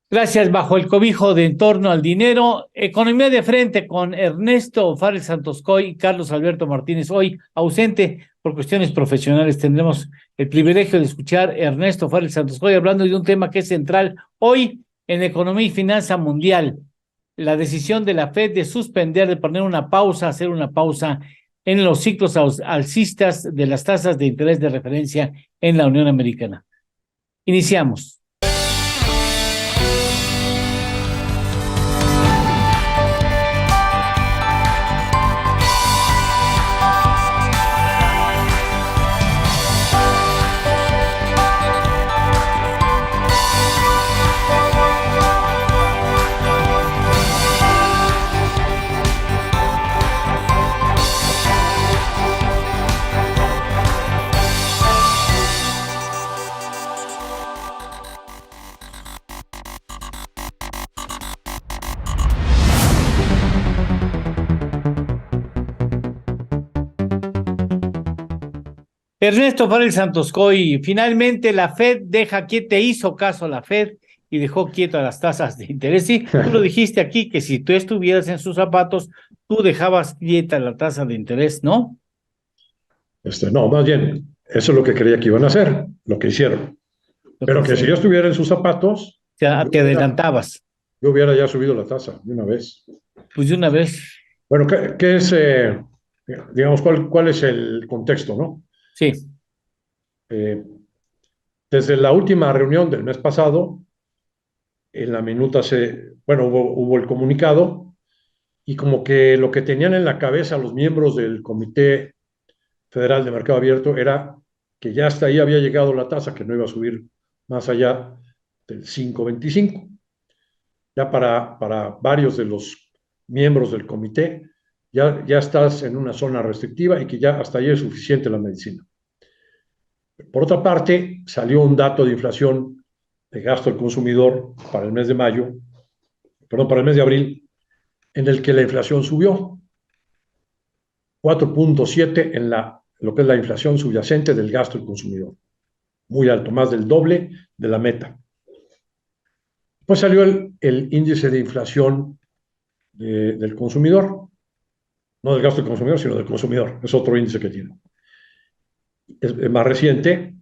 Gracias, bajo el cobijo de En torno al dinero. Economía de frente con Ernesto Fares Santoscoy y Carlos Alberto Martínez. Hoy ausente por cuestiones profesionales. Tendremos el privilegio de escuchar a Ernesto Fares Santoscoy hablando de un tema que es central hoy en economía y finanza mundial. La decisión de la Fed de suspender, de poner una pausa, hacer una pausa en los ciclos alcistas de las tasas de interés de referencia en la Unión Americana. Iniciamos. Ernesto Fares Santoscoy, finalmente la Fed te hizo caso a la Fed y dejó quieto a las tasas de interés. Sí, tú lo dijiste aquí, que si tú estuvieras en sus zapatos, tú dejabas quieta la tasa de interés, ¿no? No, más bien, eso es lo que creía que iban a hacer, lo que hicieron. Lo que Pero que si yo estuviera en sus zapatos, te adelantabas. yo hubiera ya subido la tasa de una vez. Pues de una vez, Bueno, ¿qué es, digamos, cuál es el contexto, no? sí. Eh, Desde la última reunión del mes pasado, en la minuta bueno, hubo el comunicado y como que lo que tenían en la cabeza los miembros del Comité Federal de Mercado Abierto era que ya hasta ahí había llegado la tasa, que no iba a subir más allá del 5.25. Ya para varios de los miembros del comité, ya estás en una zona restrictiva y que ya hasta ahí es suficiente la medicina. Por otra parte, salió un dato de inflación de gasto del consumidor para el mes de mayo, perdón, para el mes de abril, en el que la inflación subió 4.7 en lo que es la inflación subyacente del gasto del consumidor. Muy alto, más del doble de la meta. Pues salió el índice de inflación del consumidor, no del gasto del consumidor, sino del consumidor. Es otro índice que tiene. Es más reciente,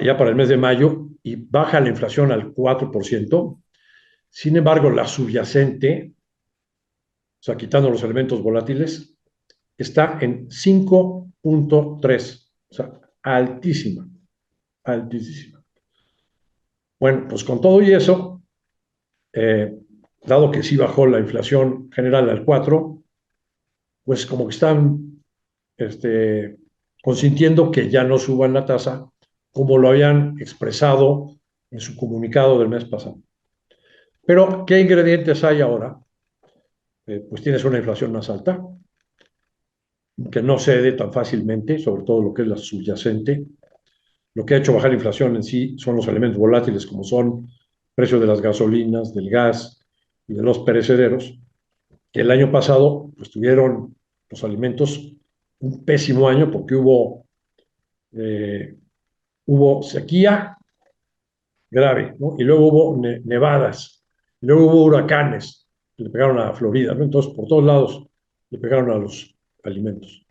ya para el mes de mayo, y baja la inflación al 4%. Sin embargo, la subyacente, o sea, quitando los elementos volátiles, está en 5.3, o sea, altísima, altísima. Bueno, pues con todo y eso, dado que sí bajó la inflación general al 4, pues como que están consintiendo que ya no suban la tasa como lo habían expresado en su comunicado del mes pasado. Pero, ¿qué ingredientes hay ahora? Pues tienes una inflación más alta, que no cede tan fácilmente, sobre todo lo que es la subyacente. Lo que ha hecho bajar la inflación en sí son los elementos volátiles, como son precios de las gasolinas, del gas y de los perecederos, que el año pasado pues, tuvieron los alimentos un pésimo año porque hubo sequía grave, ¿no? Y luego hubo nevadas, y luego hubo huracanes que le pegaron a Florida, ¿no? Entonces, por todos lados le pegaron a los alimentos.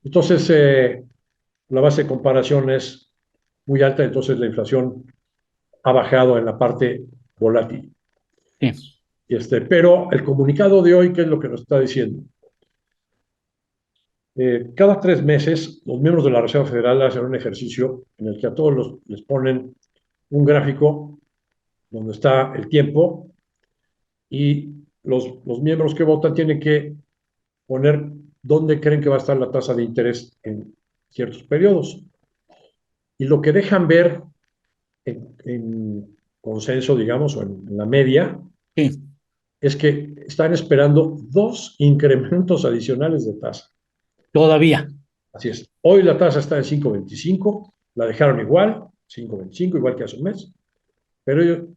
Entonces, la base de comparación es muy alta, entonces la inflación ha bajado en la parte volátil. Sí. Pero el comunicado de hoy, ¿qué es lo que nos está diciendo? Cada 3 meses, los miembros de la Reserva Federal hacen un ejercicio en el que a todos les ponen un gráfico donde está el tiempo y los miembros que votan tienen que poner dónde creen que va a estar la tasa de interés en ciertos periodos. Y lo que dejan ver en consenso, digamos, o en la media, Sí. es que están esperando 2 incrementos adicionales de tasa. Todavía. Así es. Hoy la tasa está en 5.25, la dejaron igual, 5.25, igual que hace un mes, pero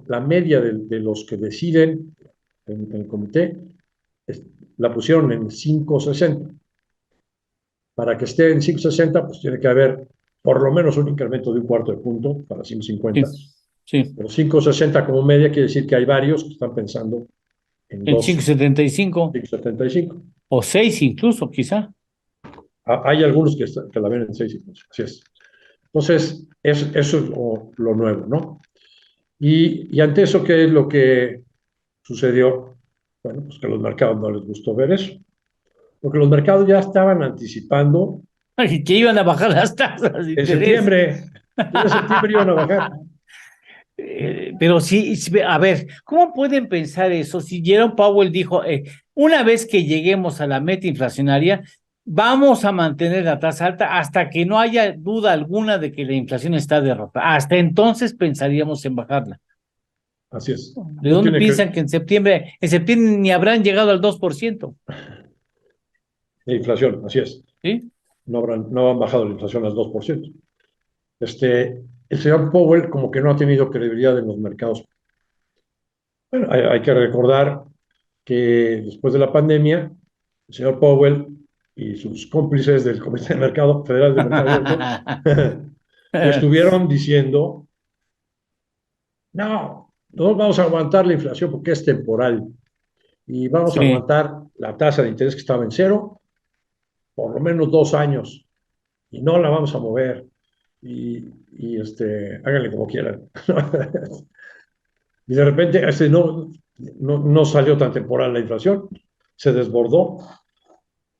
la media de los que deciden en el comité la pusieron en 5.60. Para que esté en 5.60, pues tiene que haber por lo menos un incremento de un cuarto de punto para 5.50. Sí. Sí, Pero 5,60 como media quiere decir que hay varios que están pensando en en 5.75 2,75. o 6 incluso, quizá. Hay algunos que la ven en 6 incluso, así es. Entonces, eso es lo nuevo, ¿no? Y ante eso, ¿qué es lo que sucedió? Bueno, pues que a los mercados no les gustó ver eso, porque los mercados ya estaban anticipando Que iban a bajar las tasas de en interés. septiembre, ya en septiembre iban a bajar. Pero sí, sí, a ver, ¿cómo pueden pensar eso si Jerome Powell dijo, una vez que lleguemos a la meta inflacionaria, vamos a mantener la tasa alta hasta que no haya duda alguna de que la inflación está derrotada? Hasta entonces pensaríamos en bajarla. Así es. ¿De No dónde tiene que piensan que en septiembre ni habrán llegado al 2%? la inflación, así es. ¿Sí? No han bajado la inflación al 2%. El señor Powell como que no ha tenido credibilidad en los mercados. Bueno, hay que recordar que después de la pandemia, el señor Powell y sus cómplices del Comité de Mercado Federal de Mercado Abierto estuvieron diciendo, no vamos a aguantar la inflación porque es temporal y vamos a Sí, aguantar la tasa de interés que estaba en cero por lo menos 2 años y no la vamos a mover y háganle como quieran. Y de repente no salió tan temporal la inflación, se desbordó.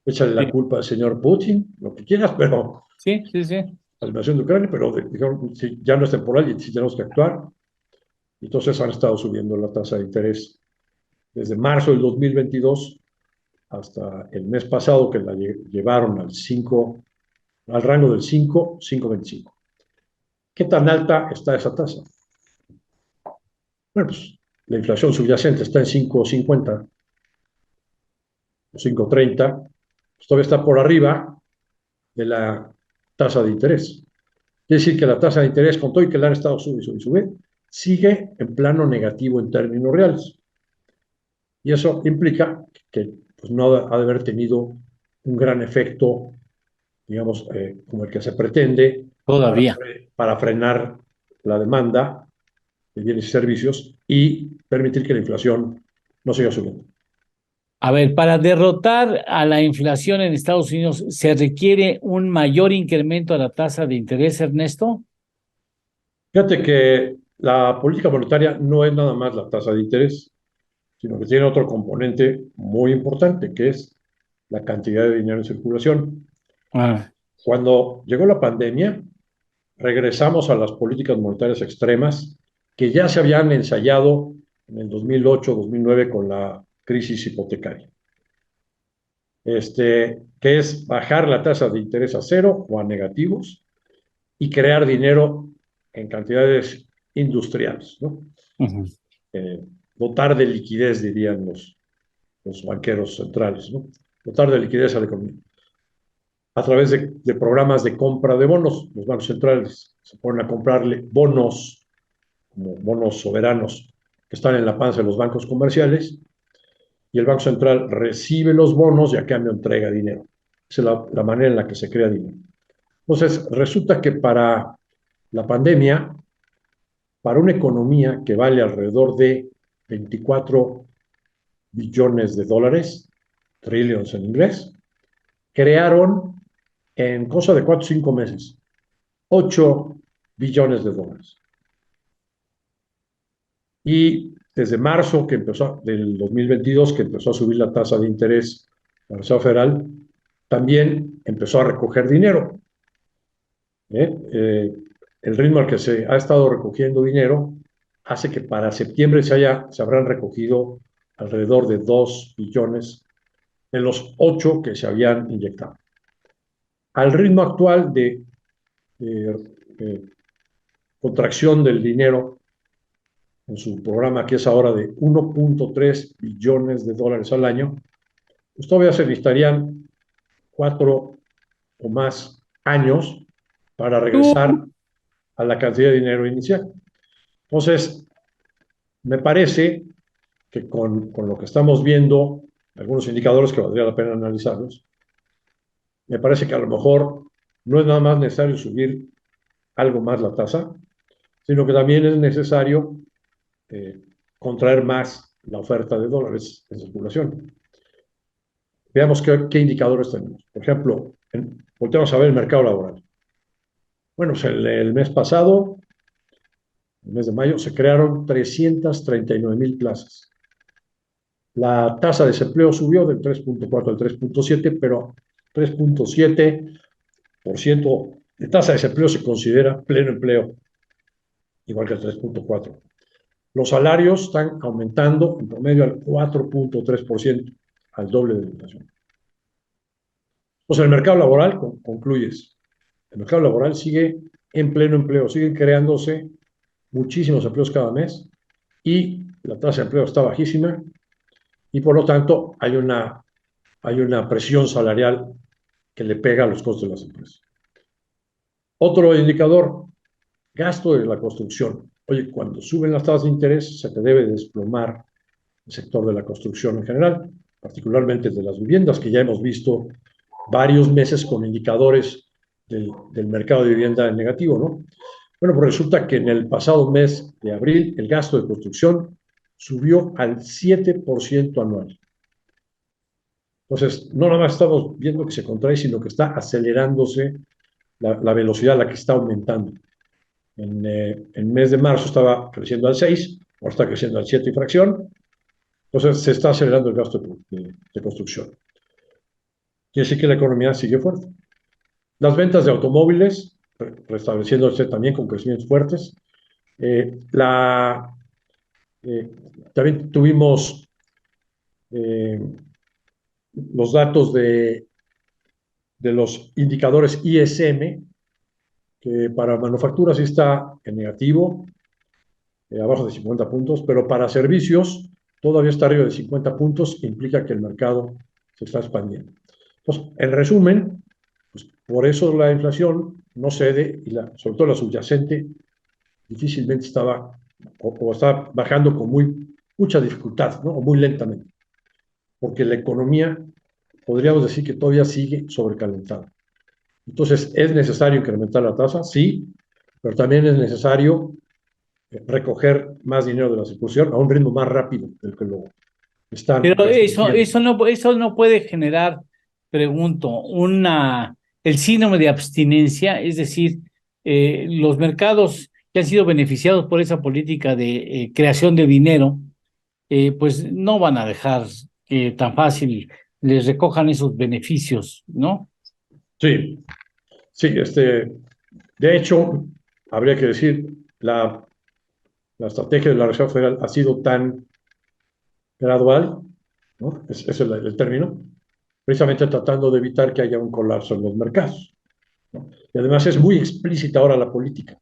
Échale la sí, culpa al señor Putin, lo que quieras, pero sí, sí, sí. la invasión de Ucrania, pero dijeron, sí, ya no es temporal y sí tenemos que actuar. Y entonces han estado subiendo la tasa de interés desde marzo del 2022 hasta el mes pasado, que la llevaron al rango del 5,25. ¿Qué tan alta está esa tasa? Bueno, pues la inflación subyacente está en 5,50 o 5,30, pues todavía está por arriba de la tasa de interés. Quiere decir que la tasa de interés, con todo y que la han estado sube, sube, sube, sigue en plano negativo en términos reales. Y eso implica que pues, no ha de haber tenido un gran efecto, digamos, como el que se pretende Todavía. para frenar la demanda de bienes y servicios y permitir que la inflación no siga subiendo. A ver, para derrotar a la inflación en Estados Unidos, ¿se requiere un mayor incremento a la tasa de interés, Ernesto? Fíjate que la política monetaria no es nada más la tasa de interés, sino que tiene otro componente muy importante, que es la cantidad de dinero en circulación. Ah, Cuando llegó la pandemia, regresamos a las políticas monetarias extremas que ya se habían ensayado en el 2008-2009 con la crisis hipotecaria. Que es bajar la tasa de interés a cero o a negativos y crear dinero en cantidades industriales, ¿no? ujú. Eh, Dotar de liquidez, dirían los banqueros centrales, ¿no? Dotar de liquidez a la economía. A través de programas de compra de bonos, los bancos centrales se ponen a comprarle bonos, como bonos soberanos que están en la panza de los bancos comerciales, y el Banco Central recibe los bonos y a cambio entrega dinero. Esa es la manera en la que se crea dinero. Entonces, resulta que para la pandemia, para una economía que vale alrededor de 24 billones de dólares, trillions en inglés, crearon en cosa de 4 o 5 meses 8 billones de dólares. Y desde marzo del 2022, que empezó a subir la tasa de interés de la Reserva Federal, también empezó a recoger dinero. ¿eh? Eh, el ritmo al que se ha estado recogiendo dinero hace que para septiembre se habrán recogido alrededor de 2 billones de los 8 que se habían inyectado. Al ritmo actual de contracción del dinero en su programa, que es ahora de 1,3 billones de dólares al año, pues todavía se necesitarían 4 o más años para Tú, regresar a la cantidad de dinero inicial. Entonces, me parece que con lo que estamos viendo, algunos indicadores que valdría la pena analizarlos, me parece que a lo mejor no es nada más necesario subir algo más la tasa, sino que también es necesario eh, contraer más la oferta de dólares en circulación. Veamos qué indicadores tenemos. Por ejemplo, volteamos a ver el mercado laboral. Bueno, pues el mes pasado, el mes de mayo, se crearon 339,000 plazas. La tasa de desempleo subió del 3,4 al 3,7, pero 3,7% de tasa de desempleo se considera pleno empleo, igual que el 3,4. Los salarios están aumentando en promedio al 4,3%, al doble de la inflación. Pues el mercado laboral, concluyes, el mercado laboral sigue en pleno empleo, siguen creándose muchísimos empleos cada mes y la tasa de empleo está bajísima y por lo tanto hay una presión salarial que le pega a los costos de las empresas. Otro indicador, gasto de la construcción. Oye, cuando suben las tasas de interés se te debe desplomar el sector de la construcción en general, particularmente de las viviendas, que ya hemos visto varios meses con indicadores del mercado de vivienda en negativo, ¿no? Bueno, pues resulta que en el pasado mes de abril el gasto de construcción subió al 7% anual. Entonces, no nada más estamos viendo que se contrae, sino que está acelerándose la velocidad a la que está aumentando. En mes de marzo estaba creciendo al 6, ahora está creciendo al 7 y fracción. Entonces, se está acelerando el gasto de construcción. Quiere decir que la economía sigue fuerte. Las ventas de automóviles, restableciéndose también con crecimientos fuertes. Eh, la, También tuvimos eh, los datos de los indicadores ISM, que para manufacturas sí está en negativo, abajo de 50 puntos, pero para servicios todavía está arriba de 50 puntos, que implica que el mercado se está expandiendo. Entonces, en resumen, pues por eso la inflación no cede y sobre todo la subyacente difícilmente estaba o está bajando con mucha dificultad, ¿no? O muy lentamente, porque la economía podríamos decir que todavía sigue sobrecalentada. Entonces, ¿es necesario incrementar la tasa? Sí, pero también es necesario recoger más dinero de la circulación a un ritmo más rápido del que lo están Pero restringiendo. eso no puede generar, pregunto, el síndrome de abstinencia, es decir, los mercados que han sido beneficiados por esa política de creación de dinero, pues no van a dejar que tan fácil les recojan esos beneficios, ¿no? Sí, sí, de hecho, habría que decir, la estrategia de la Reserva Federal ha sido tan gradual, ¿no? Es el término, precisamente tratando de evitar que haya un colapso en los mercados, ¿no? Y además es muy explícita ahora la política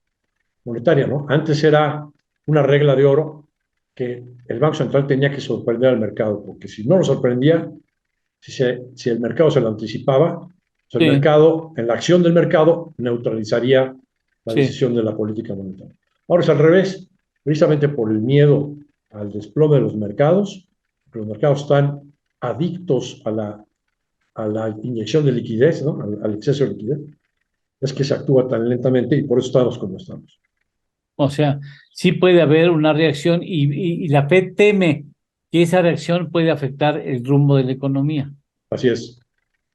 monetaria, ¿no? Antes era una regla de oro que el Banco Central tenía que sorprender al mercado, porque si no lo sorprendía, si el mercado se lo anticipaba, pues el Sí, mercado, en la acción del mercado, neutralizaría la sí. decisión de la política monetaria. Ahora es al revés, precisamente por el miedo al desplome de los mercados, que los mercados están adictos a la inyección de liquidez, ¿no? Al exceso de liquidez, es que se actúa tan lentamente y por eso estamos como estamos. O sea, sí puede haber una reacción y la Fed teme que esa reacción puede afectar el rumbo de la economía. Así es.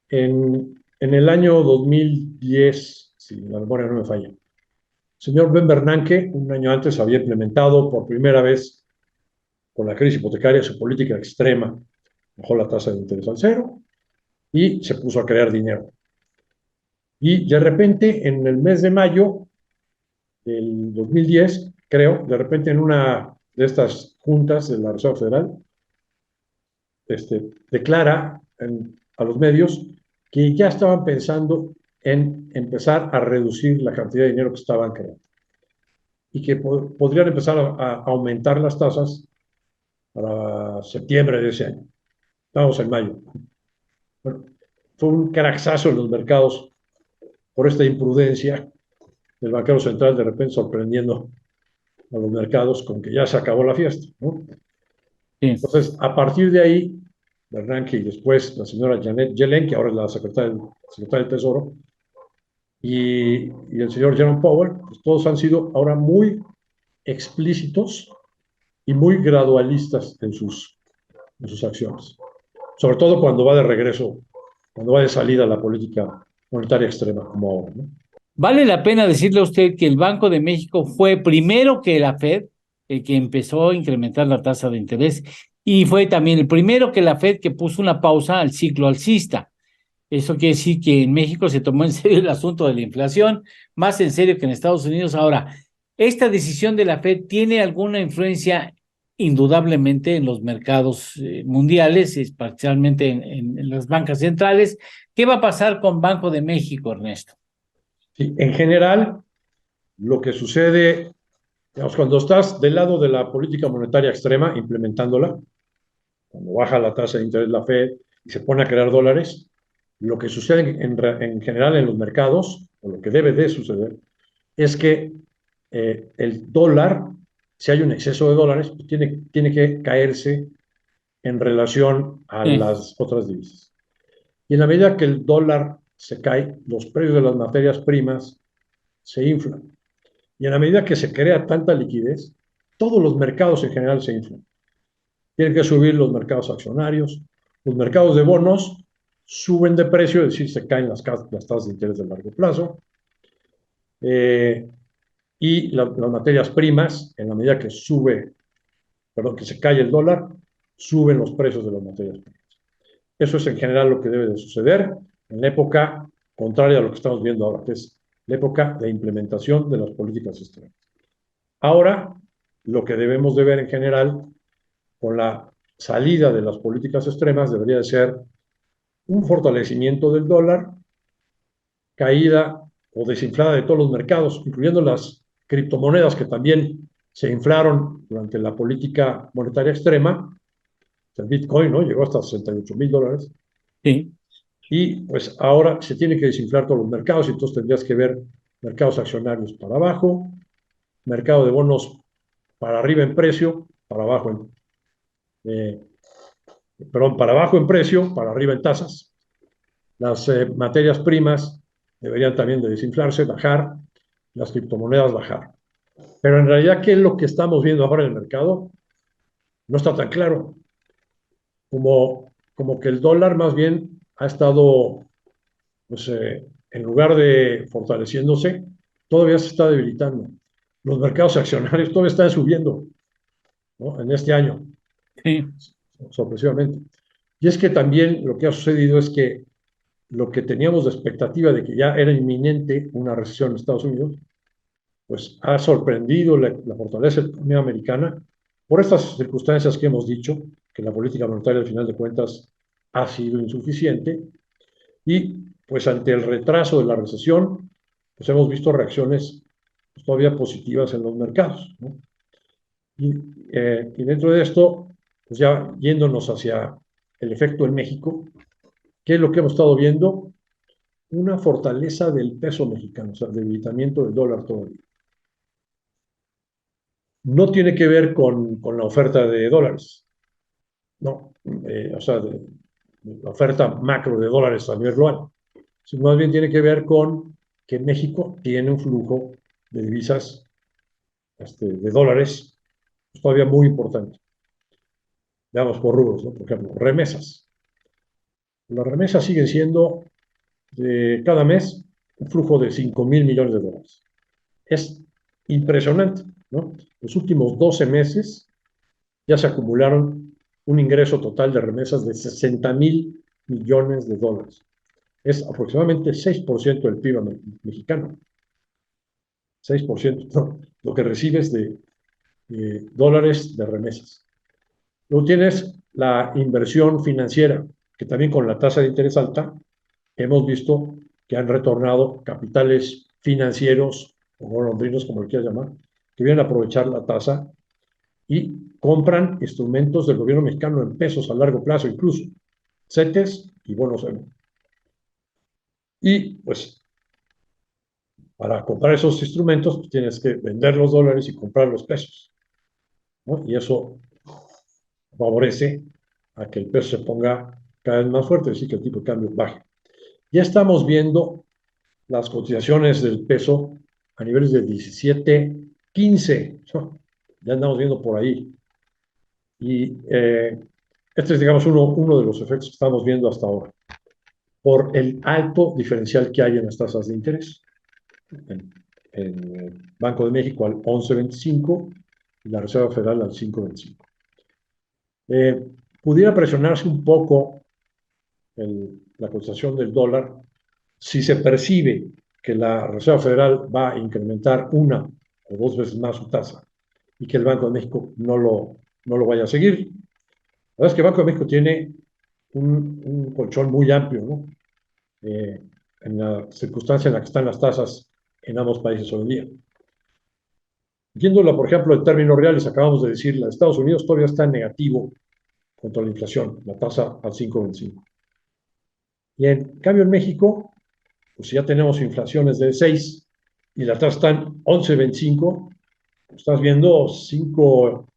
En el año 2010, si la memoria no me falla, el señor Ben Bernanke, un año antes, había implementado por primera vez con la crisis hipotecaria su política extrema. Bajó la tasa de interés al cero y se puso a crear dinero. Y de repente, en el mes de mayo del 2010, creo, de repente en una de estas juntas de la Reserva Federal, declara a los medios que ya estaban pensando en empezar a reducir la cantidad de dinero que estaban creando y que podrían empezar a aumentar las tasas para septiembre de ese año. Estamos en mayo. Bueno, fue un caraxazo en los mercados por esta imprudencia del banquero central de repente sorprendiendo a los mercados con que ya se acabó la fiesta, ¿no? Sí. Entonces, a partir de ahí, Bernanke y después la señora Janet Yellen, que ahora es la secretaria del Tesoro, y el señor Jerome Powell, pues todos han sido ahora muy explícitos y muy gradualistas en sus acciones, sobre todo cuando va de regreso, cuando va de salida a la política monetaria extrema, como ahora, ¿no? Vale la pena decirle a usted que el Banco de México fue primero que la Fed el que empezó a incrementar la tasa de interés y fue también el primero que la Fed que puso una pausa al ciclo alcista. Eso quiere decir que en México se tomó en serio el asunto de la inflación, más en serio que en Estados Unidos. Ahora, ¿esta decisión de la Fed tiene alguna influencia indudablemente en los mercados mundiales, especialmente en las bancas centrales? ¿Qué va a pasar con Banco de México, Ernesto? Sí, en general, lo que sucede, digamos, cuando estás del lado de la política monetaria extrema, implementándola, cuando baja la tasa de interés la Fed y se pone a crear dólares, lo que sucede en general en los mercados, o lo que debe de suceder, es que el dólar, si hay un exceso de dólares, pues tiene que caerse en relación a Eh, las otras divisas. Y en la medida que el dólar se cae, los precios de las materias primas se inflan. Y en la medida que se crea tanta liquidez, todos los mercados en general se inflan. Tienen que subir los mercados accionarios, los mercados de bonos suben de precio, es decir, se caen las tasas de interés de largo plazo, eh, y las materias primas, en la medida que perdón, que se cae el dólar, suben los precios de las materias primas. Eso es en general lo que debe de suceder en la época contraria a lo que estamos viendo ahora, que es la época de implementación de las políticas externas. Ahora, lo que debemos de ver en general con la salida de las políticas extremas debería de ser un fortalecimiento del dólar, caída o desinflada de todos los mercados, incluyendo las criptomonedas que también se inflaron durante la política monetaria extrema. El Bitcoin, ¿no? Llegó hasta $68,000. sí, Y pues ahora se tiene que desinflar todos los mercados, y entonces tendrías que ver mercados accionarios para abajo, mercado de bonos para arriba en precio, para abajo eh, perdón, para abajo en precio, para arriba en tasas. Las materias primas deberían también de desinflarse, bajar, las criptomonedas bajar. Pero en realidad, ¿qué es lo que estamos viendo ahora en el mercado? No está tan claro. Como que el dólar más bien ha estado, pues, en lugar de fortaleciéndose, todavía se está debilitando. Los mercados accionarios todavía están subiendo, ¿no? En este año, sí. sorpresivamente. Y es que también lo que ha sucedido es que lo que teníamos de expectativa de que ya era inminente una recesión en Estados Unidos, pues ha sorprendido la fortaleza de la economía americana por estas circunstancias que hemos dicho, que la política monetaria al final de cuentas ha sido insuficiente, y pues ante el retraso de la recesión, pues hemos visto reacciones pues, todavía positivas en los mercados, ¿no? Y, y dentro de esto, pues ya yéndonos hacia el efecto en México, ¿qué es lo que hemos estado viendo? Una fortaleza del peso mexicano, o sea, debilitamiento del dólar todavía. No tiene que ver con la oferta de dólares, no, o sea, de la oferta macro de dólares a nivel global, sino más bien tiene que ver con que México tiene un flujo de divisas, de dólares, pues, todavía muy importante. Veamos por rubros, ¿no? Por ejemplo, remesas. Las remesas siguen siendo cada mes un flujo de 5,000 millones de dólares. Es impresionante, ¿no? Los últimos 12 meses ya se acumularon un ingreso total de remesas de 60,000 millones de dólares. Es aproximadamente 6% del PIB mexicano. 6%, ¿no? Lo que recibes de dólares de remesas. Luego tienes la inversión financiera, que también con la tasa de interés alta hemos visto que han retornado capitales financieros o golondrinos, como lo quieras llamar, que vienen a aprovechar la tasa y compran instrumentos del gobierno mexicano en pesos a largo plazo, incluso CETES y bonos EMO. Y pues para comprar esos instrumentos pues, tienes que vender los dólares y comprar los pesos, ¿no? Y eso favorece a que el peso se ponga cada vez más fuerte, es decir, que el tipo de cambio baje. Ya estamos viendo las cotizaciones del peso a niveles de 17, 15, ¿no? ya andamos viendo por ahí. Y este es, digamos, uno de los efectos que estamos viendo hasta ahora, por el alto diferencial que hay en las tasas de interés. En el Banco de México al 11.25 y la Reserva Federal al 5.25. Pudiera presionarse un poco la cotización del dólar si se percibe que la Reserva Federal va a incrementar una o dos veces más su tasa y que el Banco de México no lo vaya a seguir. La verdad es que el Banco de México tiene un colchón muy amplio, ¿no? En la circunstancia en la que están las tasas en ambos países hoy en día. Viéndola, por ejemplo, en términos reales, acabamos de decir, la de Estados Unidos todavía está en negativo contra la inflación, la tasa al 5.25. Y en cambio en México, pues ya tenemos inflaciones de 6 y la tasa está en 11.25, pues estás viendo 5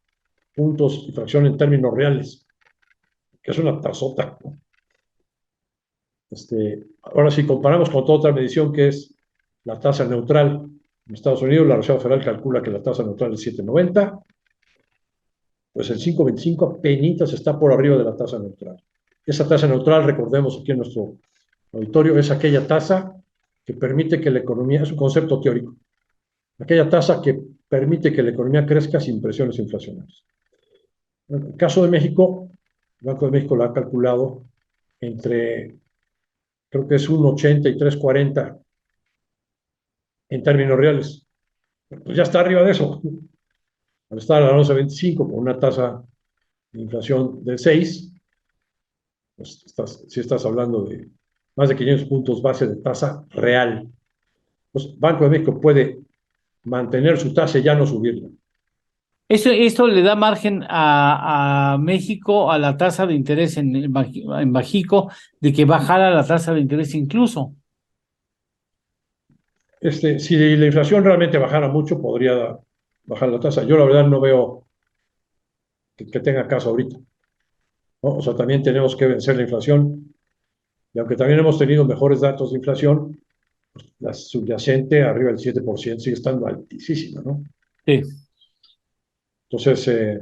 puntos de inflación en términos reales, que es una tasota, ¿no? Ahora, si comparamos con toda otra medición que es la tasa neutral, en Estados Unidos la Reserva Federal calcula que la tasa neutral es 7.90, pues el 5.25 apenas está por arriba de la tasa neutral. Esa tasa neutral, recordemos aquí en nuestro auditorio, es aquella tasa que permite que la economía, es un concepto teórico, aquella tasa que permite que la economía crezca sin presiones inflacionarias. En el caso de México, el Banco de México lo ha calculado entre, creo que es 1.80 y 3.40 en términos reales. Pues ya está arriba de eso. Al estar a 11.25 con una tasa de inflación de 6, pues si estás hablando de más de 500 puntos base de tasa real. Pues Banco de México puede mantener su tasa y ya no subirla. Eso le da margen a México, a la tasa de interés en Bajico, de que bajara la tasa de interés incluso. Si la inflación realmente bajara mucho, podría bajar la tasa. Yo la verdad no veo que tenga caso ahorita, ¿no? O sea, también tenemos que vencer la inflación. Y aunque también hemos tenido mejores datos de inflación, pues, la subyacente arriba del 7% sigue estando altísima, ¿no? Sí. Entonces,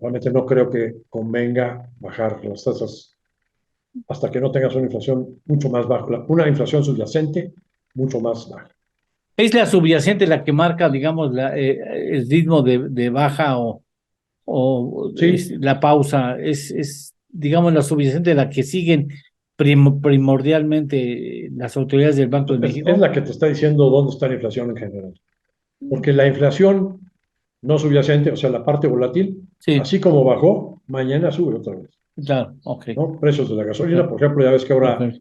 realmente no creo que convenga bajar las tasas hasta que no tengas una inflación mucho más baja, una inflación subyacente mucho más baja. Es la subyacente la que marca, digamos, el ritmo de baja Sí, la pausa. Digamos, la subyacente la que siguen primordialmente las autoridades del Banco de es México. la que te está diciendo dónde está la inflación en general. Porque la inflación no subyacente, o sea, la parte volátil, Sí, así como bajó, mañana sube otra vez, claro, ok. ¿no? Precios de la gasolina, por ejemplo, ya ves que ahora Ok,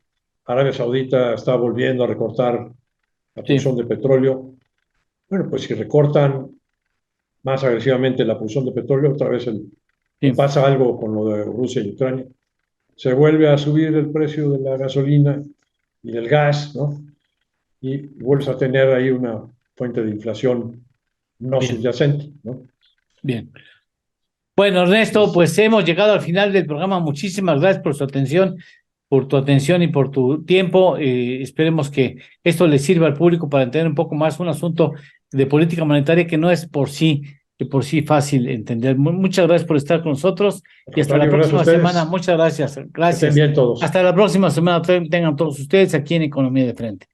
Arabia Saudita está volviendo a recortar la producción sí, de petróleo. Bueno, pues si recortan más agresivamente la producción de petróleo, otra vez o sí. pasa algo con lo de Rusia y Ucrania, se vuelve a subir el precio de la gasolina y del gas, ¿no? Y vuelves a tener ahí una fuente de inflación no Bien, subyacente, ¿no? bien. Bueno, Ernesto, Entonces, pues hemos llegado al final del programa. Muchísimas gracias por su atención, por tu atención y por tu tiempo. Esperemos que esto le sirva al público para entender un poco más un asunto de política monetaria que por sí fácil entender. Muchas gracias por estar con nosotros al y hasta la contrario, gracias a próxima semana. ustedes, Muchas gracias. que estén Gracias. bien todos. Hasta la próxima semana tengan todos ustedes aquí en Economía de Frente.